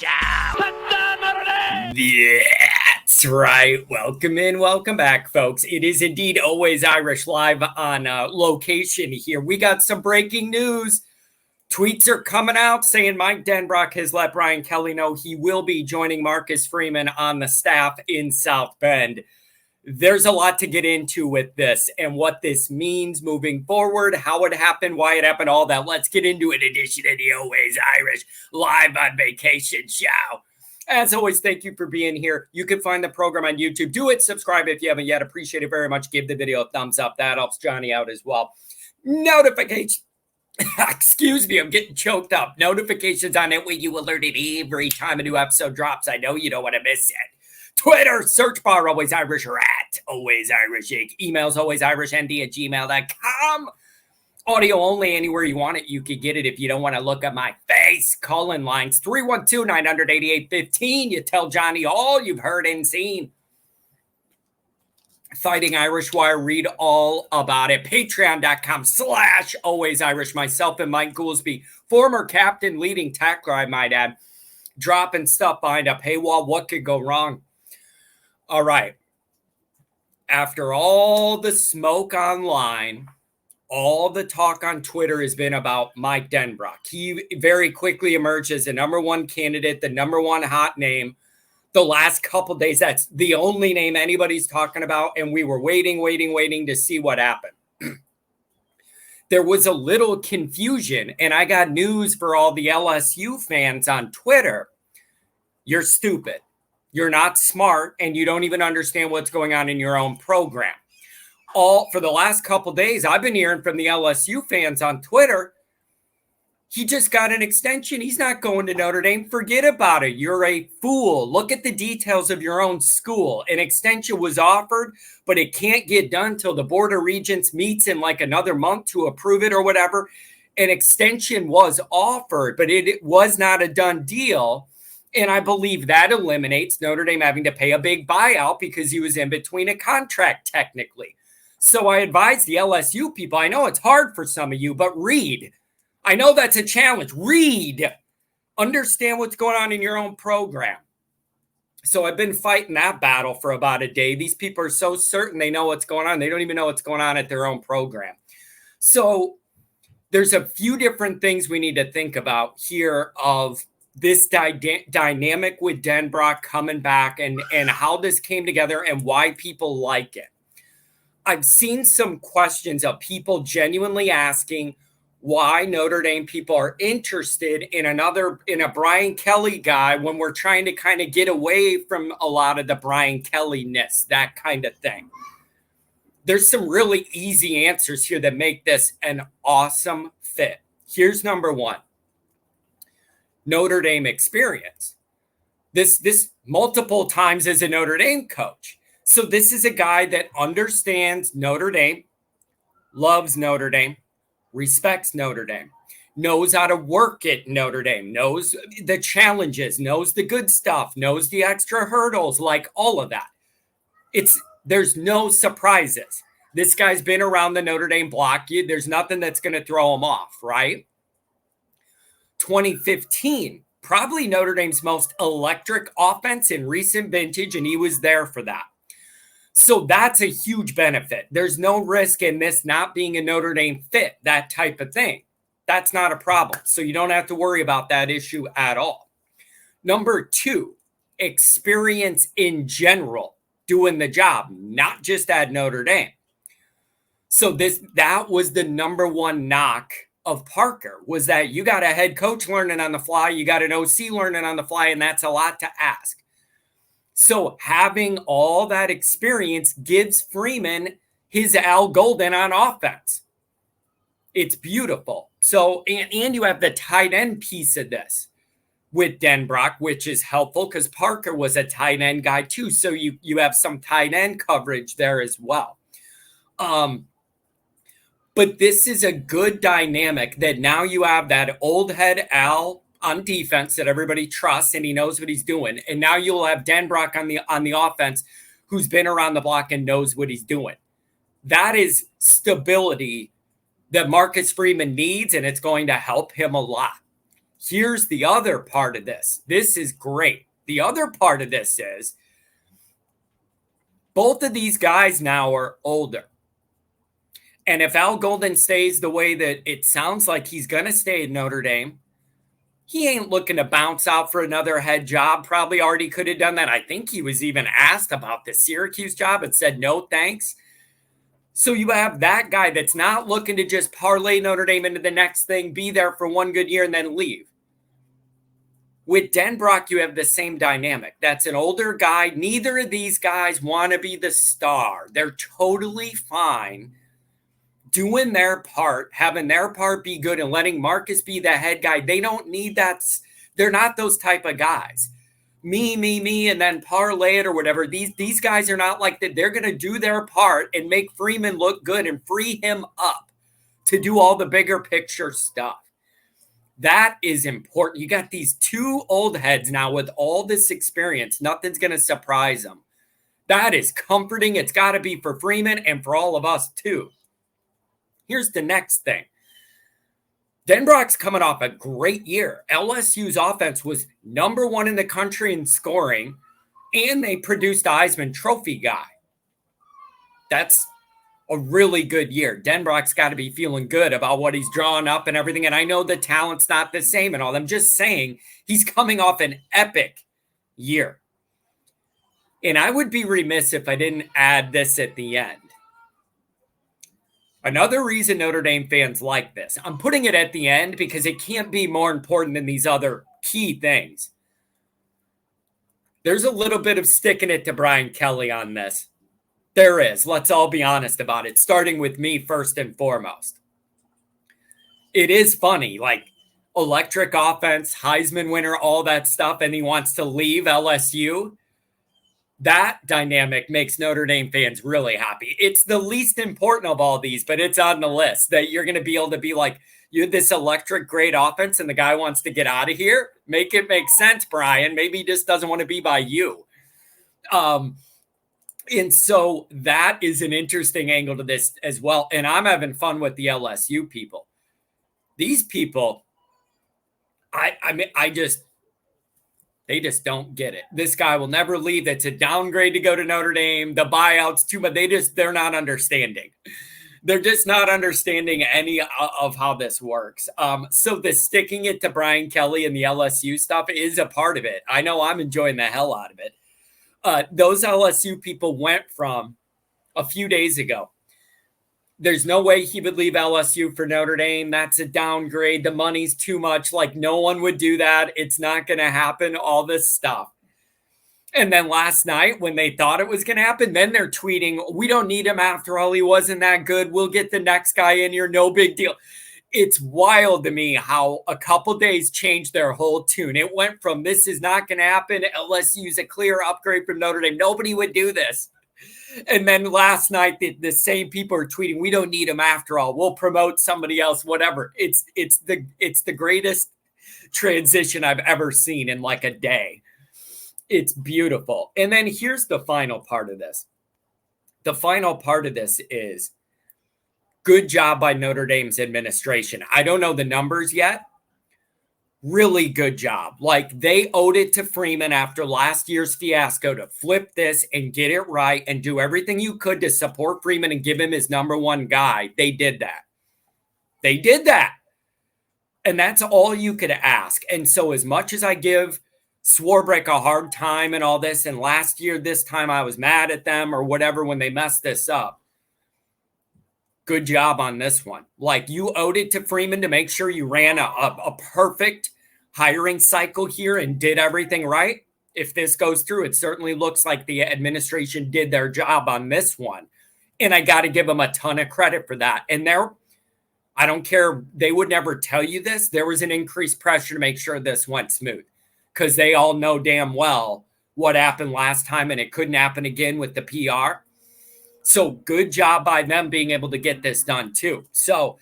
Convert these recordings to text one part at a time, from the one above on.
Show. That's right. Welcome in. Welcome back, folks. It is indeed Always Irish live on location here. We got some breaking news. Tweets are coming out saying Mike Denbrock has let Brian Kelly know he will be joining Marcus Freeman on the staff in South Bend. There's a lot to get into with this and what this means moving forward, how it happened, why it happened, all that. Let's get into an edition of the Always Irish live on vacation show. As always, thank you for being here. You can find the program on YouTube. Do it. Subscribe if you haven't yet. Appreciate it very much. Give the video a thumbs up. That helps Johnny out as well. Notifications. Excuse me, I'm getting choked up. Notifications on it when you alerted every time a new episode drops. I know you don't want to miss it. Twitter, search bar, Always Irish, or at Always Irish Inc. Emails, alwaysirishnd@gmail.com. Audio only, anywhere you want it, you can get it if you don't want to look at my face. Call-in lines, 312-900-8815. You tell Johnny all you've heard and seen. Fighting Irish Wire, read all about it. Patreon.com/Always Irish. Myself and Mike GOOLSBY, former captain, leading tackler, I might add, dropping stuff behind a paywall. What could go wrong? All right. After all the smoke online, all the talk on Twitter has been about Mike Denbrock. He very quickly emerged as the number one candidate, the number one hot name. The last couple days, that's the only name anybody's talking about, and we were waiting to see what happened. There was a little confusion, and I got news for all the LSU fans on Twitter. You're stupid. You're not smart, and you don't even understand what's going on in your own program. For the last couple days, I've been hearing from the LSU fans on Twitter, he just got an extension. He's not going to Notre Dame. Forget about it. You're a fool. Look at the details of your own school. An extension was offered, but it can't get done till the Board of Regents meets in like another month to approve it or whatever. An extension was offered, but it was not a done deal. And I believe that eliminates Notre Dame having to pay a big buyout because he was in between a contract technically. So I advise the LSU people, I know it's hard for some of you, but read. I know that's a challenge. Read. Understand what's going on in your own program. So I've been fighting that battle for about a day. These people are so certain they know what's going on. They don't even know what's going on at their own program. So there's a few different things we need to think about here of this dynamic with Denbrock coming back and how this came together and why people like it. I've seen some questions of people genuinely asking why Notre Dame people are interested in a Brian Kelly guy when we're trying to kind of get away from a lot of the Brian Kelly-ness, that kind of thing. There's some really easy answers here that make this an awesome fit. Here's number one. Notre Dame experience. This multiple times as a Notre Dame coach. So this is a guy that understands Notre Dame, loves Notre Dame, respects Notre Dame, knows how to work at Notre Dame, knows the challenges, knows the good stuff, knows the extra hurdles, like all of that. There's no surprises. This guy's been around the Notre Dame block. There's nothing that's going to throw him off, right? 2015, probably Notre Dame's most electric offense in recent vintage, and he was there for that. So that's a huge benefit. There's no risk in this not being a Notre Dame fit, that type of thing. That's not a problem. So you don't have to worry about that issue at all. Number two, experience in general, doing the job, not just at Notre Dame. So that was the number one knock of Parker, was that you got a head coach learning on the fly, you got an OC learning on the fly, and that's a lot to ask. So having all that experience gives Freeman his Al Golden on offense. It's beautiful. So, and you have the tight end piece of this with Denbrock, which is helpful because Parker was a tight end guy too. So you have some tight end coverage there as well. But this is a good dynamic that now you have that old head Al on defense that everybody trusts and he knows what he's doing. And now you'll have Denbrock on the offense who's been around the block and knows what he's doing. That is stability that Marcus Freeman needs, and it's going to help him a lot. Here's the other part of this. This is great. The other part of this is both of these guys now are older. And if Al Golden stays the way that it sounds like he's going to stay at Notre Dame, he ain't looking to bounce out for another head job. Probably already could have done that. I think he was even asked about the Syracuse job and said, no, thanks. So you have that guy that's not looking to just parlay Notre Dame into the next thing, be there for one good year and then leave. With Denbrock, you have the same dynamic. That's an older guy. Neither of these guys want to be the star. They're totally fine doing their part, having their part be good and letting Marcus be the head guy. They don't need that. They're not those type of guys. Me, and then parlay it or whatever. These guys are not like that. They're going to do their part and make Freeman look good and free him up to do all the bigger picture stuff. That is important. You got these two old heads now with all this experience. Nothing's going to surprise them. That is comforting. It's got to be for Freeman and for all of us too. Here's the next thing. Denbrock's coming off a great year. LSU's offense was number 1 in the country in scoring, and they produced a Heisman Trophy guy. That's a really good year. Denbrock's got to be feeling good about what he's drawing up and everything. And I know the talent's not the same and all. I'm just saying he's coming off an epic year. And I would be remiss if I didn't add this at the end. Another reason Notre Dame fans like this, I'm putting it at the end because it can't be more important than these other key things. There's a little bit of sticking it to Brian Kelly on this. There is. Let's all be honest about it, starting with me first and foremost. It is funny, like electric offense, Heisman winner, all that stuff, and he wants to leave LSU. That dynamic makes Notre Dame fans really happy. It's the least important of all these, but it's on the list that you're going to be able to be like, you have this electric, great offense, and the guy wants to get out of here. Make it make sense, Brian. Maybe he just doesn't want to be by you. And so that is an interesting angle to this as well. And I'm having fun with the LSU people. These people, they just don't get it. This guy will never leave. It's a downgrade to go to Notre Dame. The buyout's too much. They're not understanding. They're just not understanding any of how this works. So the sticking it to Brian Kelly and the LSU stuff is a part of it. I know I'm enjoying the hell out of it. Those LSU people went from a few days ago. There's no way he would leave LSU for Notre Dame. That's a downgrade. The money's too much. Like, no one would do that. It's not going to happen. All this stuff. And then last night, when they thought it was going to happen, then they're tweeting, we don't need him after all. He wasn't that good. We'll get the next guy in here. No big deal. It's wild to me how a couple days changed their whole tune. It went from this is not going to happen. LSU's a clear upgrade from Notre Dame. Nobody would do this. And then last night, the same people are tweeting, we don't need him after all. We'll promote somebody else, whatever. It's the greatest transition I've ever seen in like a day. It's beautiful. And then here's the final part of this. The final part of this is good job by Notre Dame's administration. I don't know the numbers yet. Really good job. Like, they owed it to Freeman after last year's fiasco to flip this and get it right and do everything you could to support Freeman and give him his number 1 guy. They did that. They did that. And that's all you could ask. And so as much as I give Swarbrick a hard time and all this, and last year, this time I was mad at them or whatever when they messed this up, good job on this one. Like, you owed it to Freeman to make sure you ran a perfect hiring cycle here and did everything right. If this goes through, it certainly looks like the administration did their job on this one. And I got to give them a ton of credit for that. And I don't care, they would never tell you this. There was an increased pressure to make sure this went smooth because they all know damn well what happened last time and it couldn't happen again with the PR. So good job by them being able to get this done too. So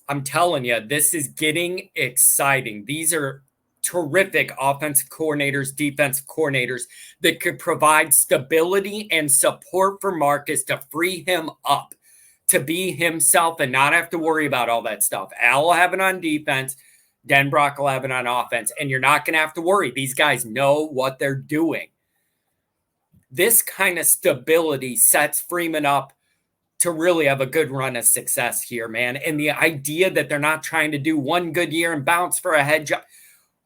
I'm telling you, this is getting exciting. These are terrific offensive coordinators, defensive coordinators that could provide stability and support for Marcus to free him up to be himself and not have to worry about all that stuff. Al will have it on defense. Denbrock 11 on offense, and you're not going to have to worry. These guys know what they're doing. This kind of stability sets Freeman up to really have a good run of success here, man. And the idea that they're not trying to do one good year and bounce for a head job,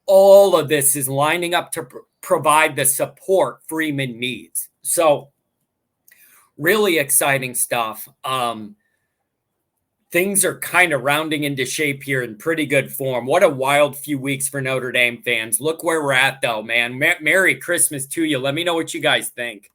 all of this is lining up to provide the support Freeman needs. So really exciting stuff. Things are kind of rounding into shape here in pretty good form. What a wild few weeks for Notre Dame fans. Look where we're at, though, man. Merry Christmas to you. Let me know what you guys think.